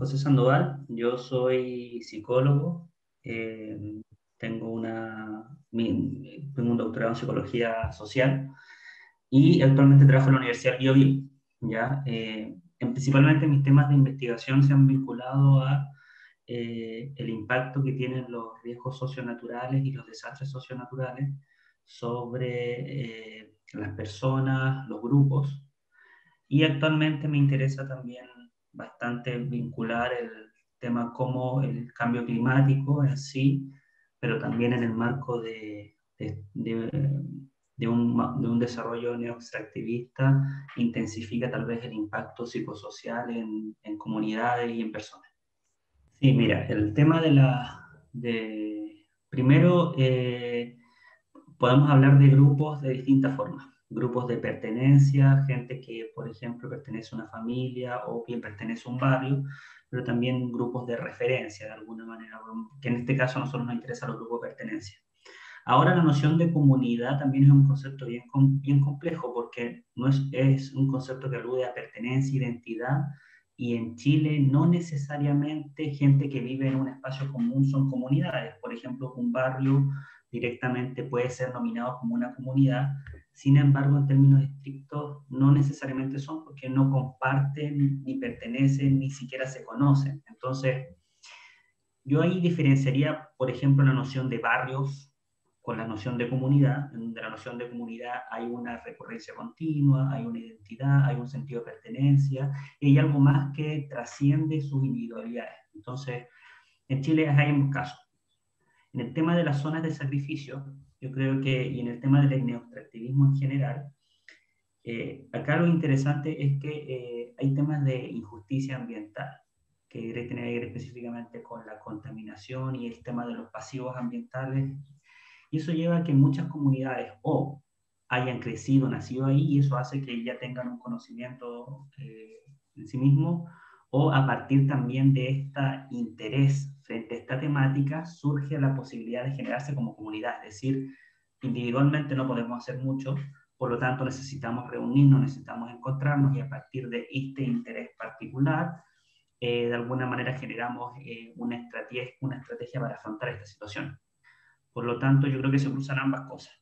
José Sandoval, yo soy psicólogo, eh, tengo un doctorado en psicología social y actualmente trabajo en la Universidad BioBio, ¿ya? Principalmente mis temas de investigación se han vinculado a el impacto que tienen los riesgos socionaturales y los desastres socionaturales sobre las personas, los grupos, y actualmente me interesa también bastante vincular el tema como el cambio climático en sí, pero también en el marco de un desarrollo neoextractivista, intensifica tal vez el impacto psicosocial en comunidades y en personas. Sí, mira, el tema primero, podemos hablar de grupos de distintas formas. Grupos de pertenencia, gente que, por ejemplo, pertenece a una familia o bien pertenece a un barrio, pero también grupos de referencia, de alguna manera, que en este caso a nosotros nos interesa los grupos de pertenencia. Ahora la noción de comunidad también es un concepto bien complejo porque no es un concepto que alude a pertenencia, identidad, y en Chile no necesariamente gente que vive en un espacio común son comunidades. Por ejemplo, un barrio directamente puede ser nominado como una comunidad, sin embargo, en términos estrictos, no necesariamente son porque no comparten, ni pertenecen, ni siquiera se conocen. Entonces, yo ahí diferenciaría, por ejemplo, la noción de barrios con la noción de comunidad, en donde la noción de comunidad hay una recurrencia continua, hay una identidad, hay un sentido de pertenencia, y hay algo más que trasciende sus individualidades. Entonces, en Chile hay un caso. En el tema de las zonas de sacrificio, yo creo que, y en el tema del neoextractivismo en general, acá lo interesante es que hay temas de injusticia ambiental, que tiene que ver específicamente con la contaminación y el tema de los pasivos ambientales, y eso lleva a que muchas comunidades o hayan crecido, nacido ahí, y eso hace que ya tengan un conocimiento en sí mismo, o a partir también de este interés frente a esta temática, surge la posibilidad de generarse como comunidad, es decir, individualmente no podemos hacer mucho, por lo tanto necesitamos reunirnos, necesitamos encontrarnos, y a partir de este interés particular, de alguna manera generamos una estrategia para afrontar esta situación. Por lo tanto, yo creo que se cruzan ambas cosas.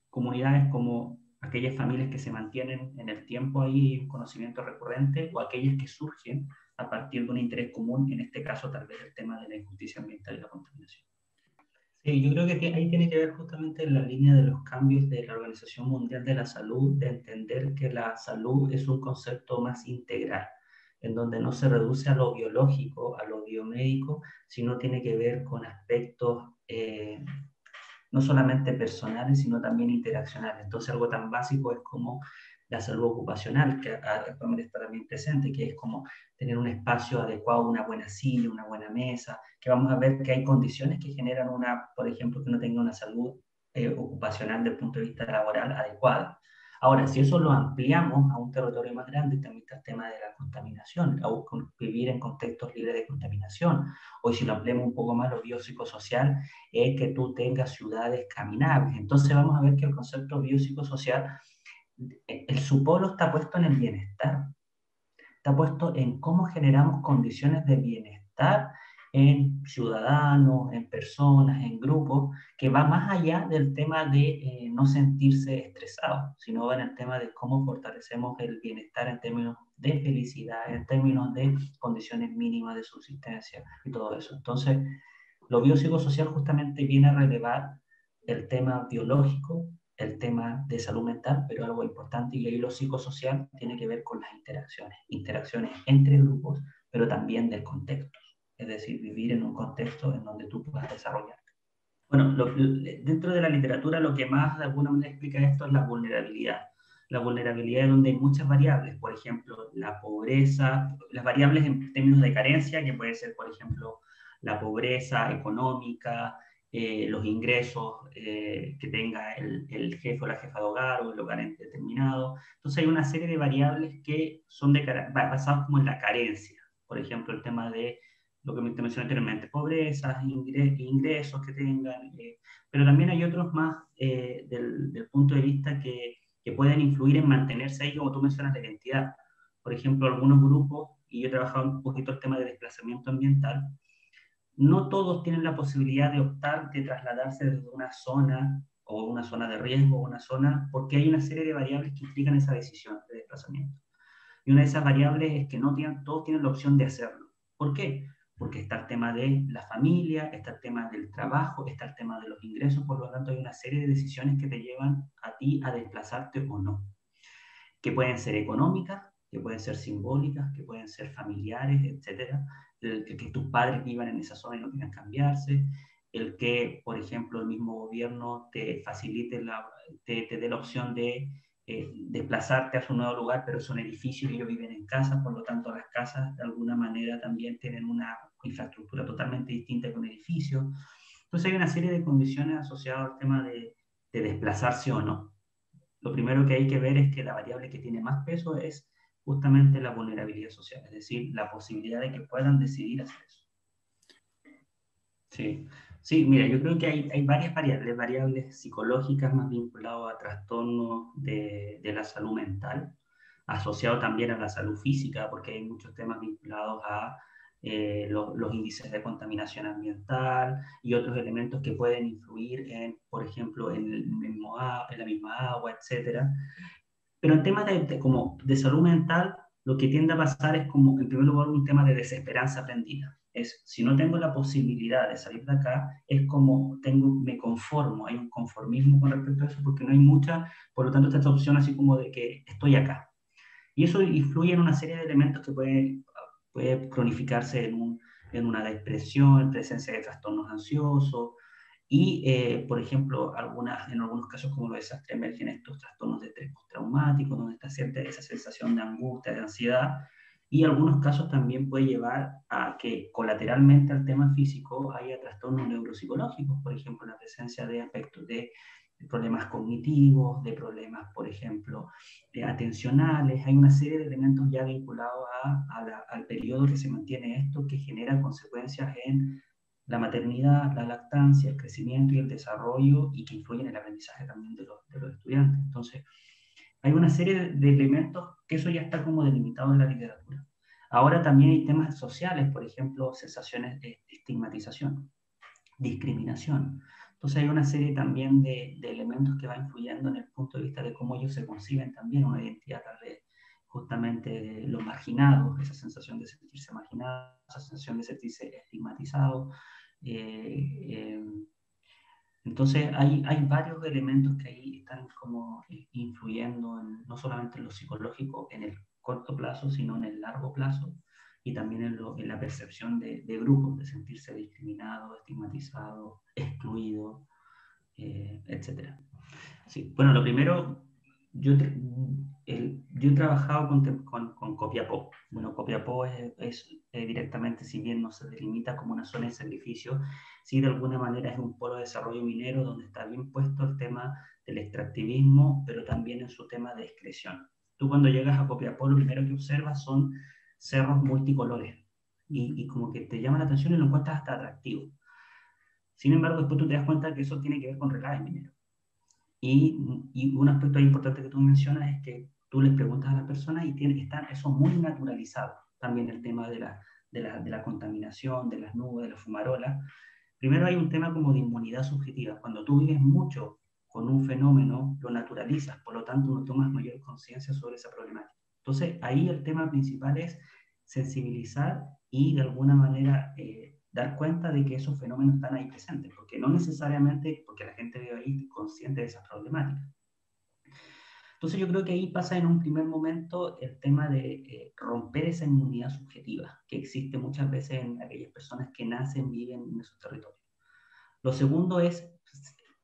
Comunidades como aquellas familias que se mantienen en el tiempo ahí, un conocimiento recurrente, o aquellas que surgen a partir de un interés común, en este caso tal vez el tema de la injusticia ambiental y la contaminación. Sí, yo creo que ahí tiene que ver justamente en la línea de los cambios de la Organización Mundial de la Salud, de entender que la salud es un concepto más integral, en donde no se reduce a lo biológico, a lo biomédico, sino tiene que ver con aspectos no solamente personales, sino también interaccionales. Entonces, algo tan básico es como la salud ocupacional, que actualmente está también presente, que es como tener un espacio adecuado, una buena silla, una buena mesa, que vamos a ver que hay condiciones que generan por ejemplo, que uno tenga una salud ocupacional desde el punto de vista laboral adecuada. Ahora, si eso lo ampliamos a un territorio más grande, también está el tema de la contaminación, vivir en contextos libres de contaminación. O si lo ampliamos un poco más, lo biopsicosocial, es que tú tengas ciudades caminables. Entonces vamos a ver que el concepto biopsicosocial, su polo está puesto en el bienestar, está puesto en cómo generamos condiciones de bienestar en ciudadanos, en personas, en grupos, que va más allá del tema de no sentirse estresados, sino va en el tema de cómo fortalecemos el bienestar en términos de felicidad, en términos de condiciones mínimas de subsistencia y todo eso. Entonces, lo biopsicosocial justamente viene a relevar el tema biológico, el tema de salud mental, pero algo importante, y ahí lo psicosocial tiene que ver con las interacciones entre grupos, pero también del contexto, es decir, vivir en un contexto en donde tú puedas desarrollar. Bueno, dentro de la literatura lo que más de alguna manera explica esto es la vulnerabilidad. La vulnerabilidad es donde hay muchas variables, por ejemplo, la pobreza, las variables en términos de carencia, que puede ser, por ejemplo, la pobreza económica, los ingresos que tenga el jefe o la jefa de hogar o el hogar determinado. Entonces hay una serie de variables que son basadas como en la carencia. Por ejemplo, el tema de lo que te mencioné anteriormente, pobreza, ingresos que tengan, pero también hay otros más del punto de vista que pueden influir en mantenerse ahí, como tú mencionas, la identidad. Por ejemplo, algunos grupos, y yo he trabajado un poquito el tema de desplazamiento ambiental, no todos tienen la posibilidad de optar de trasladarse desde una zona o una zona de riesgo o una zona, porque hay una serie de variables que implican esa decisión de desplazamiento. Y una de esas variables es que no tienen, todos tienen la opción de hacerlo. ¿Por qué? Porque está el tema de la familia, está el tema del trabajo, está el tema de los ingresos, por lo tanto hay una serie de decisiones que te llevan a ti a desplazarte o no, que pueden ser económicas, que pueden ser simbólicas, que pueden ser familiares, etcétera. El que tus padres vivan en esa zona y no quieran cambiarse, el que, por ejemplo, el mismo gobierno te facilite, te dé la opción de desplazarte a su nuevo lugar, pero son edificios y ellos viven en casas, por lo tanto las casas de alguna manera también tienen una infraestructura totalmente distinta que un edificio. Entonces hay una serie de condiciones asociadas al tema de desplazarse o no. Lo primero que hay que ver es que la variable que tiene más peso es justamente la vulnerabilidad social, es decir, la posibilidad de que puedan decidir hacer eso. Sí, sí, mira, yo creo que hay varias variables psicológicas más vinculadas a trastornos de la salud mental, asociado también a la salud física, porque hay muchos temas vinculados a los índices de contaminación ambiental y otros elementos que pueden influir en, por ejemplo, en la misma agua, etcétera. Pero en temas como de salud mental, lo que tiende a pasar es como, en primer lugar, un tema de desesperanza aprendida. Es, si no tengo la posibilidad de salir de acá, es como me conformo, hay un conformismo con respecto a eso, porque no hay mucha, por lo tanto, esta opción así como de que estoy acá. Y eso influye en una serie de elementos que puede cronificarse en una depresión, en presencia de trastornos ansiosos, y, por ejemplo, en algunos casos como los desastres emergen estos trastornos de estrés postraumático, donde está cierta esa sensación de angustia, de ansiedad, y en algunos casos también puede llevar a que colateralmente al tema físico haya trastornos neuropsicológicos, por ejemplo, la presencia de aspectos de problemas cognitivos, de problemas, por ejemplo, atencionales. Hay una serie de elementos ya vinculados al periodo que se mantiene esto, que genera consecuencias en la maternidad, la lactancia, el crecimiento y el desarrollo, y que influyen en el aprendizaje también de los estudiantes. Entonces, hay una serie de elementos que eso ya está como delimitado en la literatura. Ahora también hay temas sociales, por ejemplo, sensaciones de estigmatización, discriminación. Entonces hay una serie también de elementos que va influyendo en el punto de vista de cómo ellos se conciben también una identidad tal vez justamente de los marginados, esa sensación de sentirse marginado, esa sensación de sentirse estigmatizado. Eh, eh, entonces hay varios elementos que ahí están como influyendo no solamente en lo psicológico en el corto plazo, sino en el largo plazo, y también en la percepción de grupos, de sentirse discriminado, estigmatizado, excluido, etc. Sí, bueno, lo primero, yo he trabajado con Copiapó. Bueno, Copiapó es directamente, si bien no se delimita como una zona de sacrificio, sí de alguna manera es un polo de desarrollo minero donde está bien puesto el tema del extractivismo, pero también en su tema de excreción. Tú cuando llegas a Copiapó, lo primero que observas son cerros multicolores y como que te llama la atención y lo encuentras hasta atractivo. Sin embargo, después tú te das cuenta que eso tiene que ver con relaves mineros. Y un aspecto importante que tú mencionas es que tú les preguntas a las personas y están eso muy naturalizado. También el tema de la contaminación, de las nubes, de las fumarolas. Primero hay un tema como de inmunidad subjetiva. Cuando tú vives mucho con un fenómeno, lo naturalizas, por lo tanto no tomas mayor conciencia sobre esa problemática. Entonces ahí el tema principal es sensibilizar y de alguna manera dar cuenta de que esos fenómenos están ahí presentes, porque no necesariamente porque la gente vive ahí consciente de esas problemáticas. Entonces yo creo que ahí pasa en un primer momento el tema de romper esa inmunidad subjetiva que existe muchas veces en aquellas personas que nacen, viven en esos territorios. Lo segundo es,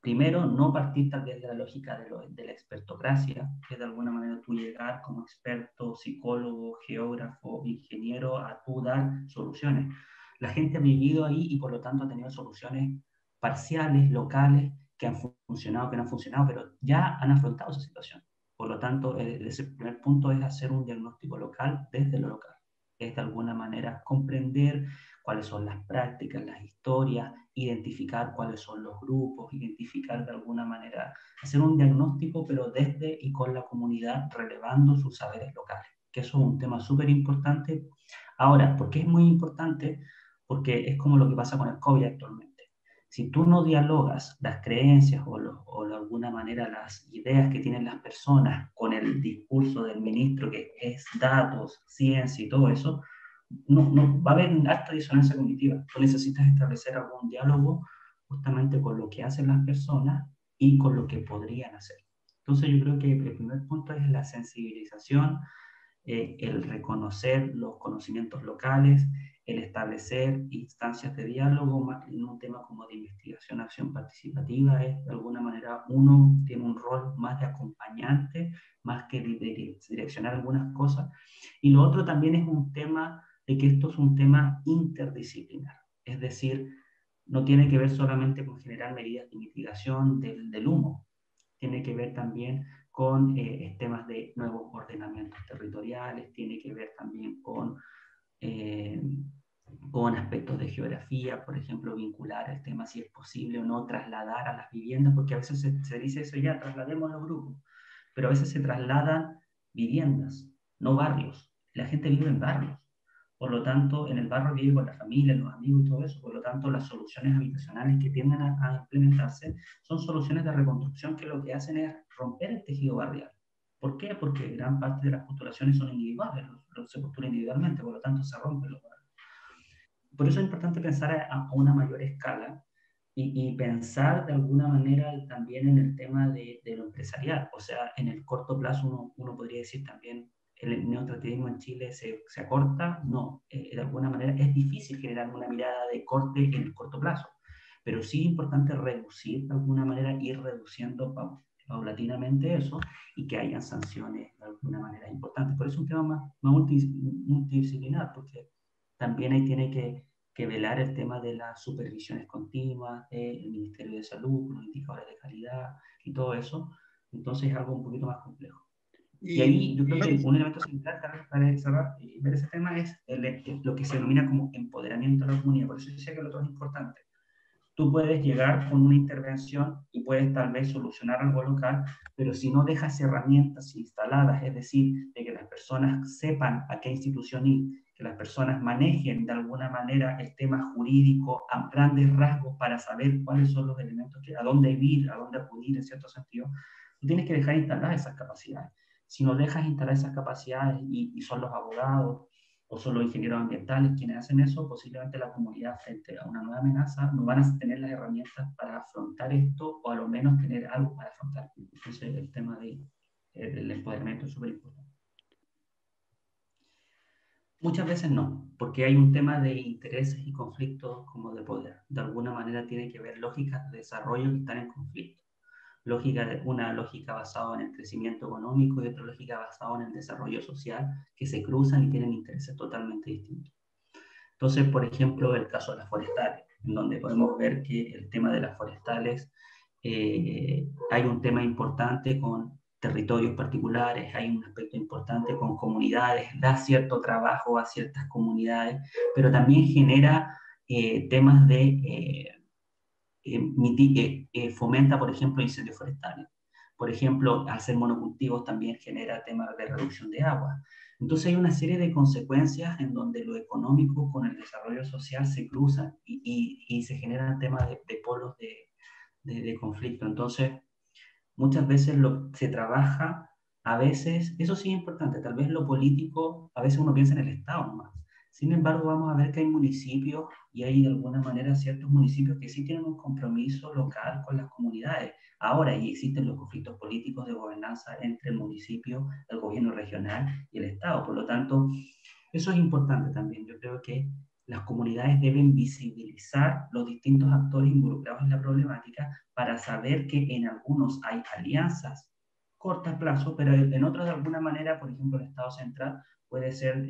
primero, no partir tal vez de la lógica de la expertocracia, que de alguna manera tú llegar como experto, psicólogo, geógrafo, ingeniero, a tú dar soluciones. La gente ha vivido ahí y por lo tanto ha tenido soluciones parciales, locales, que han funcionado, que no han funcionado, pero ya han afrontado esa situación. Por lo tanto, ese primer punto es hacer un diagnóstico local desde lo local. Es de alguna manera comprender cuáles son las prácticas, las historias, identificar cuáles son los grupos, identificar de alguna manera, hacer un diagnóstico, pero desde y con la comunidad, relevando sus saberes locales. que eso es un tema súper importante. Ahora, ¿por qué es muy importante? Porque es como lo que pasa con el COVID actualmente. Si tú no dialogas las creencias o de alguna manera las ideas que tienen las personas con el discurso del ministro, que es datos, ciencia y todo eso, no va a haber una alta disonancia cognitiva. Tú necesitas establecer algún diálogo justamente con lo que hacen las personas y con lo que podrían hacer. Entonces yo creo que el primer punto es la sensibilización, el reconocer los conocimientos locales, el establecer instancias de diálogo en un tema como de investigación, acción participativa, es de alguna manera uno tiene un rol más de acompañante, más que de direccionar algunas cosas. Y lo otro también es un tema de que esto es un tema interdisciplinar, es decir, no tiene que ver solamente con generar medidas de mitigación del humo, tiene que ver también con temas de nuevos ordenamientos territoriales, tiene que ver también eh, con aspectos de geografía, por ejemplo, vincular el tema si es posible o no trasladar a las viviendas, porque a veces se dice eso ya, traslademos los grupos, pero a veces se trasladan viviendas, no barrios. La gente vive en barrios. Por lo tanto, en el barrio vive con la familia, los amigos y todo eso. Por lo tanto, las soluciones habitacionales que tienden a implementarse son soluciones de reconstrucción que lo que hacen es romper el tejido barrial. ¿Por qué? Porque gran parte de las postulaciones son individuales, se postula individualmente, por lo tanto se rompen los barrios. Por eso es importante pensar a una mayor escala y pensar de alguna manera también en el tema de lo empresarial. O sea, en el corto plazo uno podría decir también, el neoestrategismo en Chile se acorta. No, de alguna manera es difícil generar una mirada de corte en el corto plazo, pero sí es importante reducir de alguna manera, ir reduciendo paulatinamente eso y que hayan sanciones de alguna manera importantes. Por eso es un tema más multidisciplinar, porque también ahí tiene que velar el tema de las supervisiones continuas del Ministerio de Salud, los indicadores de calidad y todo eso. Entonces es algo un poquito más complejo. Y Y ahí yo creo que un elemento central para cerrar y ver ese tema es lo que se denomina como empoderamiento de la comunidad. Por eso yo decía que lo otro es importante. Tú puedes llegar con una intervención y puedes tal vez solucionar algo local, pero si no dejas herramientas instaladas, es decir, de que las personas sepan a qué institución ir, que las personas manejen de alguna manera el tema jurídico a grandes rasgos para saber cuáles son los elementos, a dónde ir, a dónde acudir en cierto sentido, tú tienes que dejar instaladas esas capacidades. Si no dejas instalar esas capacidades y son los abogados o son los ingenieros ambientales quienes hacen eso, posiblemente la comunidad frente a una nueva amenaza no van a tener las herramientas para afrontar esto o a lo menos tener algo para afrontar. Entonces el tema del empoderamiento es súper importante. Muchas veces no, porque hay un tema de intereses y conflictos como de poder. De alguna manera tiene que ver lógicas de desarrollo que están en conflicto. Una lógica basada en el crecimiento económico y otra lógica basada en el desarrollo social que se cruzan y tienen intereses totalmente distintos. Entonces, por ejemplo, el caso de las forestales, en donde podemos ver que el tema de las forestales, hay un tema importante con territorios particulares, hay un aspecto importante con comunidades, da cierto trabajo a ciertas comunidades, pero también genera temas de fomenta, por ejemplo, incendios forestales. Por ejemplo, hacer monocultivos también genera temas de reducción de agua. Entonces hay una serie de consecuencias en donde lo económico con el desarrollo social se cruzan y se generan temas de polos de conflicto. Entonces, muchas veces se trabaja, a veces, eso sí es importante, tal vez lo político, a veces uno piensa en el Estado nomás. Sin embargo, vamos a ver que hay municipios y hay de alguna manera ciertos municipios que sí tienen un compromiso local con las comunidades. Ahora, y existen los conflictos políticos de gobernanza entre el municipio, el gobierno regional y el Estado. Por lo tanto, eso es importante también. Yo creo que las comunidades deben visibilizar los distintos actores involucrados en la problemática para saber que en algunos hay alianzas cortas plazo, pero en otros de alguna manera, por ejemplo, el Estado central puede ser,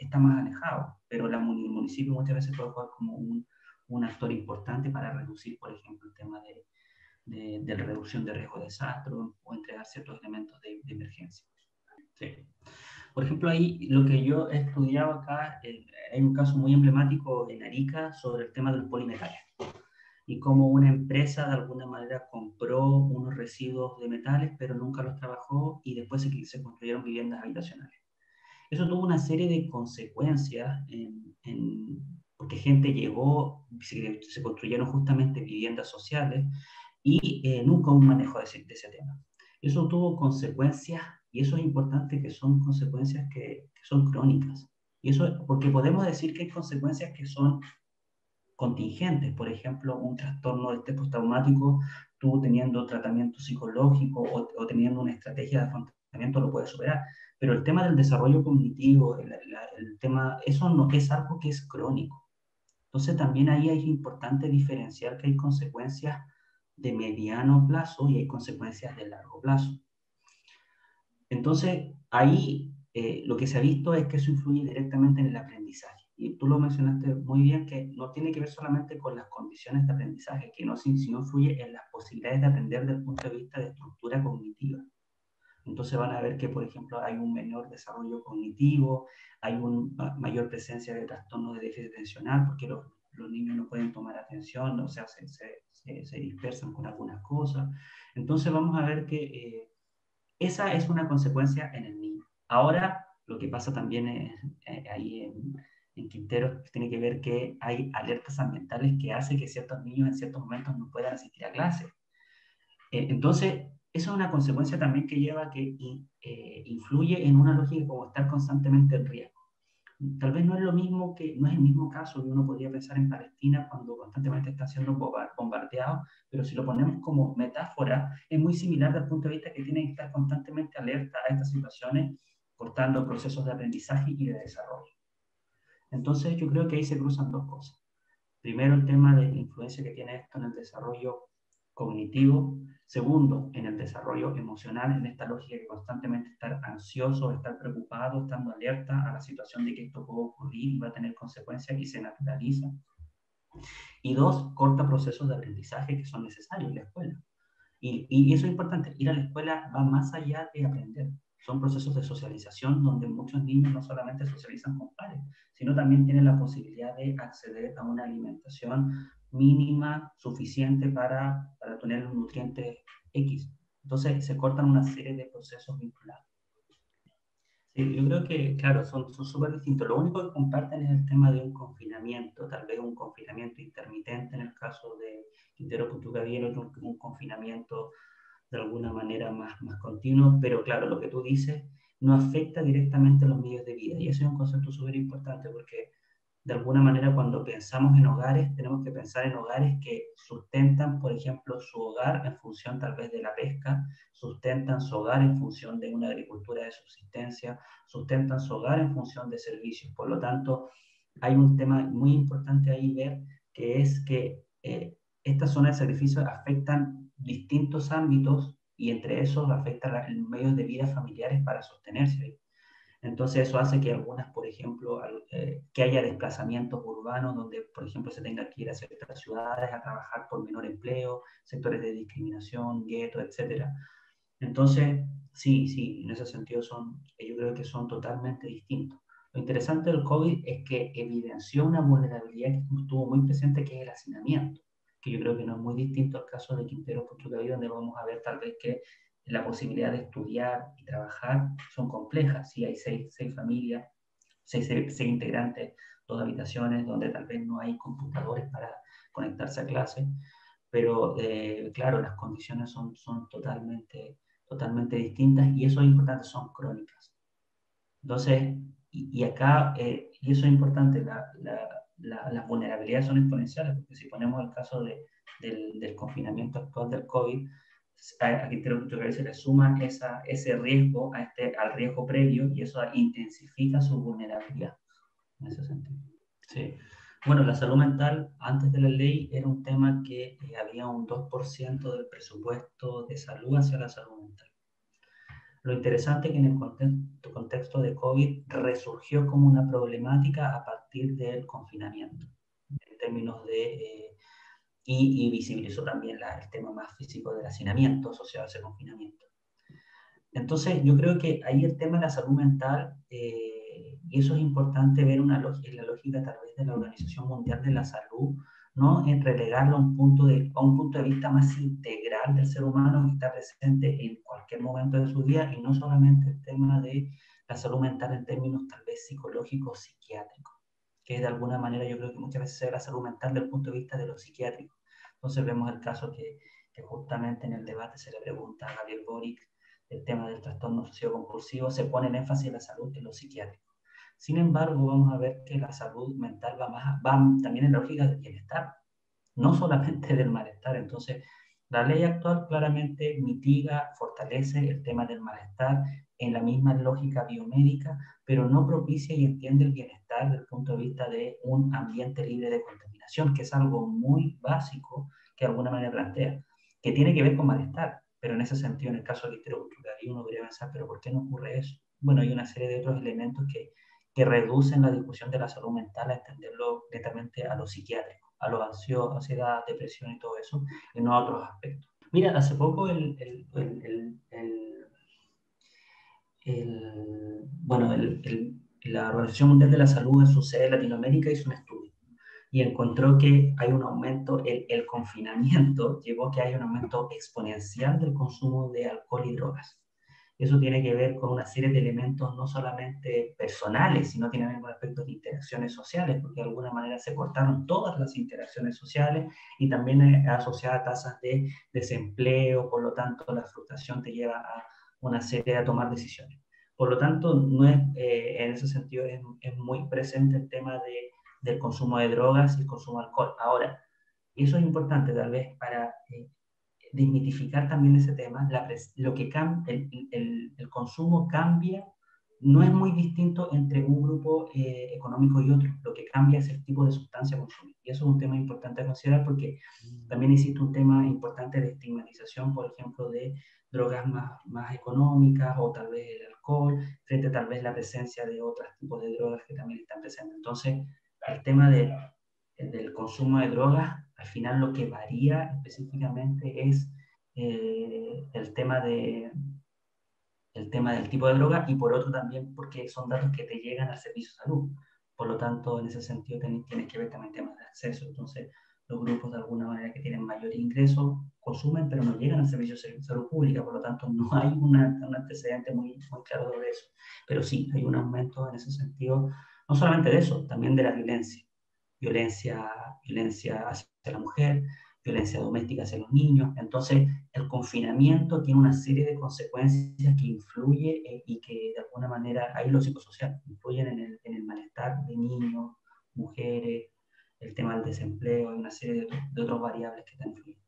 está más alejado, pero el municipio muchas veces puede jugar como un actor importante para reducir, por ejemplo, el tema de la reducción de riesgo de desastre o entregar ciertos elementos de emergencia. Sí. Por ejemplo, ahí lo que yo he estudiado acá, hay un caso muy emblemático en Arica sobre el tema de los polimetales y cómo una empresa de alguna manera compró unos residuos de metales, pero nunca los trabajó y después se construyeron viviendas habitacionales. Eso tuvo una serie de consecuencias porque gente llegó, se construyeron justamente viviendas sociales y nunca un manejo de ese tema. Eso tuvo consecuencias, y eso es importante, que son consecuencias que son crónicas. Y eso, porque podemos decir que hay consecuencias que son contingentes, por ejemplo, un trastorno de estrés postraumático, tú teniendo tratamiento psicológico o teniendo una estrategia de afrontamiento lo puedes superar, pero el tema del desarrollo cognitivo, el tema, eso no es algo que es crónico. Entonces también ahí es importante diferenciar que hay consecuencias de mediano plazo y hay consecuencias de largo plazo. Entonces ahí lo que se ha visto es que eso influye directamente en el aprendizaje. Y tú lo mencionaste muy bien, que no tiene que ver solamente con las condiciones de aprendizaje, que no, sino influye en las posibilidades de aprender desde el punto de vista de estructura cognitiva. Entonces van a ver que, por ejemplo, hay un menor desarrollo cognitivo, hay una mayor presencia de trastornos de déficit atencional, porque los niños no pueden tomar atención, o sea, se dispersan con algunas cosas. Entonces vamos a ver que esa es una consecuencia en el niño. Ahora, lo que pasa también ahí en Quintero tiene que ver que hay alertas ambientales que hacen que ciertos niños en ciertos momentos no puedan asistir a clases. Entonces, eso es una consecuencia también que lleva que influye en una lógica como estar constantemente en riesgo. Tal vez no es lo mismo no es el mismo caso que uno podría pensar en Palestina cuando constantemente están siendo bombardeados, pero si lo ponemos como metáfora, es muy similar desde el punto de vista que tienen que estar constantemente alerta a estas situaciones, cortando procesos de aprendizaje y de desarrollo. Entonces, yo creo que ahí se cruzan dos cosas. Primero, el tema de la influencia que tiene esto en el desarrollo cognitivo. Segundo, en el desarrollo emocional, en esta lógica de constantemente estar ansioso, estar preocupado, estando alerta a la situación de que esto puede ocurrir y va a tener consecuencias y se naturaliza. Y dos, corta procesos de aprendizaje que son necesarios en la escuela. Y eso es importante, ir a la escuela va más allá de aprender. Son procesos de socialización donde muchos niños no solamente socializan con pares, sino también tienen la posibilidad de acceder a una alimentación mínima, suficiente para tener los nutrientes X. Entonces se cortan una serie de procesos vinculados. Sí, yo creo que, claro, son súper distintos. Lo único que comparten es el tema de un confinamiento, tal vez un confinamiento intermitente en el caso de Quintero Putucabí, el otro un confinamiento de alguna manera más continuo, pero claro, lo que tú dices no afecta directamente a los medios de vida. Y ese es un concepto súper importante porque de alguna manera cuando pensamos en hogares, tenemos que pensar en hogares que sustentan, por ejemplo, su hogar en función tal vez de la pesca, sustentan su hogar en función de una agricultura de subsistencia, sustentan su hogar en función de servicios. Por lo tanto, hay un tema muy importante ahí ver, que es que estas zonas de sacrificio afectan distintos ámbitos y entre esos afectan los medios de vida familiares para sostenerse. Entonces eso hace que algunas, por ejemplo, que haya desplazamientos urbanos donde, por ejemplo, se tenga que ir a ciertas ciudades a trabajar por menor empleo, sectores de discriminación, guetos, etcétera. Entonces, sí, en ese sentido yo creo que son totalmente distintos. Lo interesante del COVID es que evidenció una vulnerabilidad que estuvo muy presente, que es el hacinamiento, que yo creo que no es muy distinto al caso de Quintero Puchuncaví, donde vamos a ver tal vez que la posibilidad de estudiar y trabajar son complejas. Si hay seis familias, seis integrantes, dos habitaciones, donde tal vez no hay computadores para conectarse a clases, pero claro, las condiciones son totalmente distintas y eso es importante, son crónicas. Entonces, y acá, y eso es importante, las vulnerabilidades son exponenciales, porque si ponemos el caso del confinamiento actual del COVID, aquí creo que se le suma ese riesgo al riesgo previo y eso intensifica su vulnerabilidad en ese sentido. Sí. Bueno, la salud mental antes de la ley era un tema que había un 2% del presupuesto de salud hacia la salud mental. Lo interesante es que en el contexto de COVID resurgió como una problemática a partir del confinamiento, en términos y visibilizó también el tema más físico del hacinamiento asociado a ese confinamiento. Entonces, yo creo que ahí el tema de la salud mental, y eso es importante ver en la lógica tal vez de la Organización Mundial de la Salud, ¿no? En relegarlo a un punto de vista más integral del ser humano que está presente en cualquier momento de su vida y no solamente el tema de la salud mental en términos tal vez psicológicos, psiquiátricos, que de alguna manera yo creo que muchas veces se ve la salud mental desde el punto de vista de lo psiquiátrico. Entonces vemos el caso que justamente en el debate se le pregunta a Gabriel Boric el tema del trastorno obsesivo compulsivo, se pone el énfasis en la salud en lo psiquiátrico. Sin embargo, vamos a ver que la salud mental va también en la lógica del bienestar, no solamente del malestar. Entonces, la ley actual claramente mitiga, fortalece el tema del malestar en la misma lógica biomédica, pero no propicia y entiende el bienestar desde el punto de vista de un ambiente libre de contaminación, que es algo muy básico que de alguna manera plantea, que tiene que ver con malestar, pero en ese sentido, en el caso del ictiobutyrocaria, uno podría pensar, pero ¿por qué no ocurre eso? Bueno, hay una serie de otros elementos que reducen la discusión de la salud mental a entenderlo netamente a lo psiquiátrico, a lo ansioso, ansiedad, depresión y todo eso, y no a otros aspectos. Mira, hace poco bueno, la Organización Mundial de la Salud en su sede en Latinoamérica hizo un estudio y encontró que hay un aumento, el confinamiento llevó a que haya un aumento exponencial del consumo de alcohol y drogas. Eso tiene que ver con una serie de elementos no solamente personales, sino tiene que ver con aspectos de interacciones sociales, porque de alguna manera se cortaron todas las interacciones sociales y también asociada a tasas de desempleo, por lo tanto la frustración te lleva a una serie a tomar decisiones. Por lo tanto, no es, en ese sentido es muy presente el tema del consumo de drogas y el consumo de alcohol. Ahora, eso es importante tal vez para desmitificar también ese tema, lo que el consumo cambia, no es muy distinto entre un grupo económico y otro, lo que cambia es el tipo de sustancia consumida. Y eso es un tema importante a considerar porque también existe un tema importante de estigmatización, por ejemplo, de drogas más económicas o tal vez el alcohol, frente a tal vez la presencia de otros tipos de drogas que también están presentes. Entonces, el tema del consumo de drogas, al final lo que varía específicamente es el tema del tipo de droga y por otro también porque son datos que te llegan al servicio de salud. Por lo tanto, en ese sentido tienes que ver también temas de acceso. Entonces, los grupos de alguna manera que tienen mayor ingreso consumen, pero no llegan al servicio de salud pública. Por lo tanto, no hay un antecedente muy claro de eso. Pero sí, hay un aumento en ese sentido, no solamente de eso, también de la violencia. Violencia hacia la mujer, violencia doméstica hacia los niños. Entonces, el confinamiento tiene una serie de consecuencias que influye y que de alguna manera, ahí lo psicosocial, influyen en el malestar de niños, mujeres, el tema del desempleo y una serie de otras variables que están influyendo.